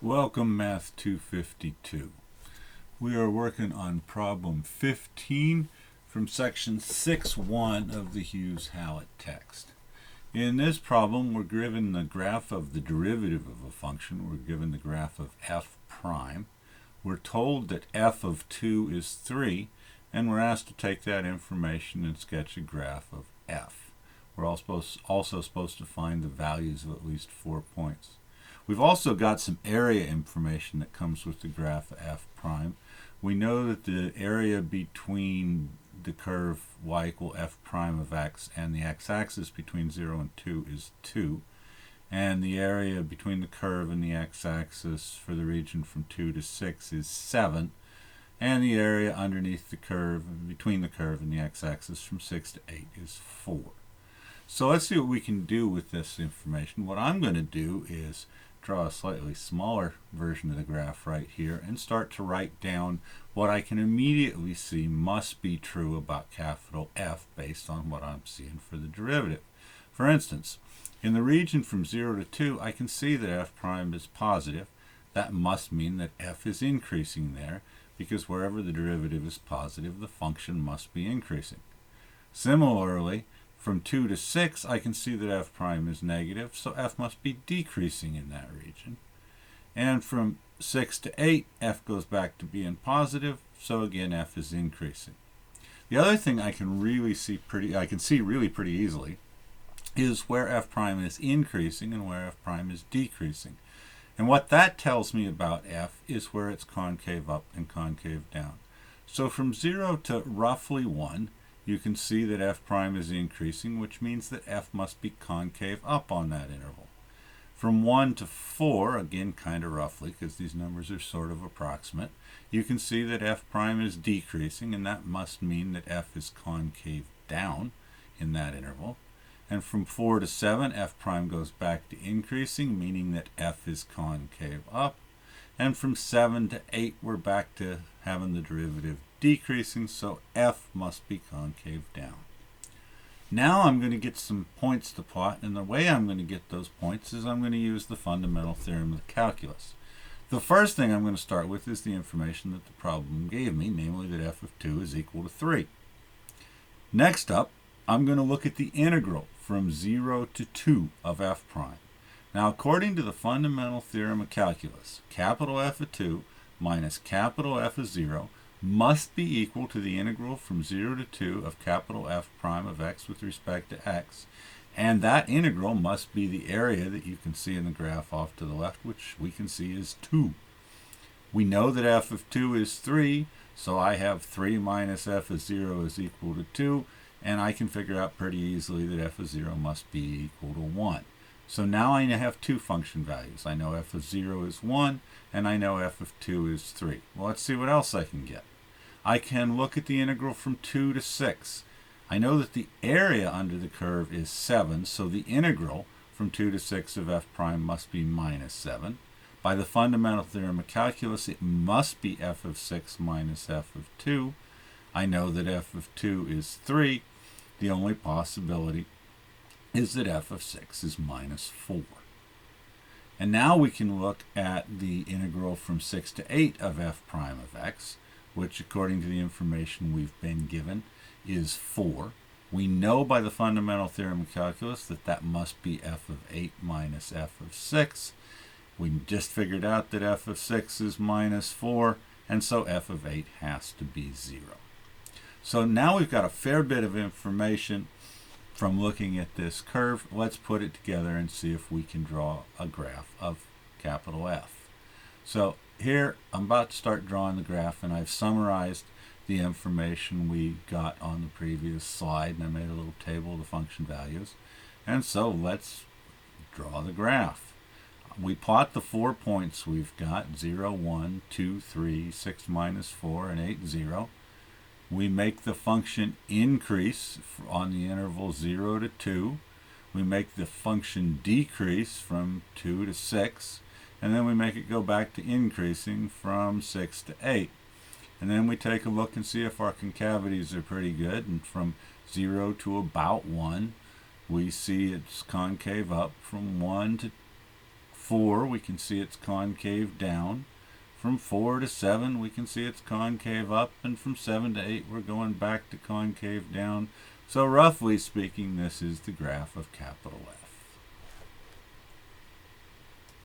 Welcome, Math 252. We are working on problem 15 from section 6.1 of the Hughes-Hallett text. In this problem, we're given the graph of the derivative of a function. We're given the graph of f prime. We're told that f of 2 is 3, and we're asked to take that information and sketch a graph of f. We're also supposed to find the values of at least 4 points. We've also got some area information that comes with the graph of f prime. We know that the area between the curve y equal f prime of x and the x-axis between 0 and 2 is 2. And the area between the curve and the x-axis for the region from 2 to 6 is 7. And the area underneath the curve, between the curve and the x-axis from 6 to 8 is 4. So let's see what we can do with this information. What I'm going to do is draw a slightly smaller version of the graph right here and start to write down what I can immediately see must be true about capital F based on what I'm seeing for the derivative. For instance, in the region from 0 to 2, I can see that f prime is positive. That must mean that f is increasing there, because wherever the derivative is positive, the function must be increasing. Similarly, from 2 to 6, I can see that f prime is negative, so f must be decreasing in that region. And from 6 to 8, f goes back to being positive, so again f is increasing. The other thing I can see really pretty easily is where f prime is increasing and where f prime is decreasing. And what that tells me about f is where it's concave up and concave down. So from 0 to roughly 1, you can see that f prime is increasing, which means that f must be concave up on that interval. From 1 to 4, again kind of roughly because these numbers are sort of approximate, you can see that f prime is decreasing, and that must mean that f is concave down in that interval. And from 4 to 7, f prime goes back to increasing, meaning that f is concave up. And from 7 to 8, we're back to having the derivative decreasing, so f must be concave down. Now I'm going to get some points to plot, and the way I'm going to get those points is I'm going to use the fundamental theorem of calculus. The first thing I'm going to start with is the information that the problem gave me, namely that f of 2 is equal to 3. Next up, I'm going to look at the integral from 0 to 2 of f prime. Now, according to the fundamental theorem of calculus, capital F of 2 minus capital F of 0 must be equal to the integral from 0 to 2 of capital F prime of x with respect to x. And that integral must be the area that you can see in the graph off to the left, which we can see is 2. We know that f of 2 is 3, so I have 3 minus f of 0 is equal to 2, and I can figure out pretty easily that f of 0 must be equal to 1. So now I have two function values. I know f of 0 is 1, and I know f of 2 is 3. Well, let's see what else I can get. I can look at the integral from 2 to 6. I know that the area under the curve is 7, so the integral from 2 to 6 of f prime must be minus 7. By the fundamental theorem of calculus, it must be f of 6 minus f of 2. I know that f of 2 is 3. The only possibility is that f of 6 is minus 4. And now we can look at the integral from 6 to 8 of f prime of x, which according to the information we've been given is 4. We know by the fundamental theorem of calculus that that must be f of 8 minus f of 6. We just figured out that f of 6 is minus 4, and so f of 8 has to be 0. So now we've got a fair bit of information from looking at this curve. Let's put it together and see if we can draw a graph of capital F. So here I'm about to start drawing the graph, and I've summarized the information we got on the previous slide, and I made a little table of the function values. And so let's draw the graph. We plot the 4 points we've got, 0, 1, 2, 3, 6 minus 4, and 8, 0. We make the function increase on the interval 0 to 2. We make the function decrease from 2 to 6. And then we make it go back to increasing from 6 to 8. And then we take a look and see if our concavities are pretty good. And from 0 to about 1, we see it's concave up. From 1 to 4, we can see it's concave down. From 4 to 7, we can see it's concave up. And from 7 to 8, we're going back to concave down. So roughly speaking, this is the graph of capital F.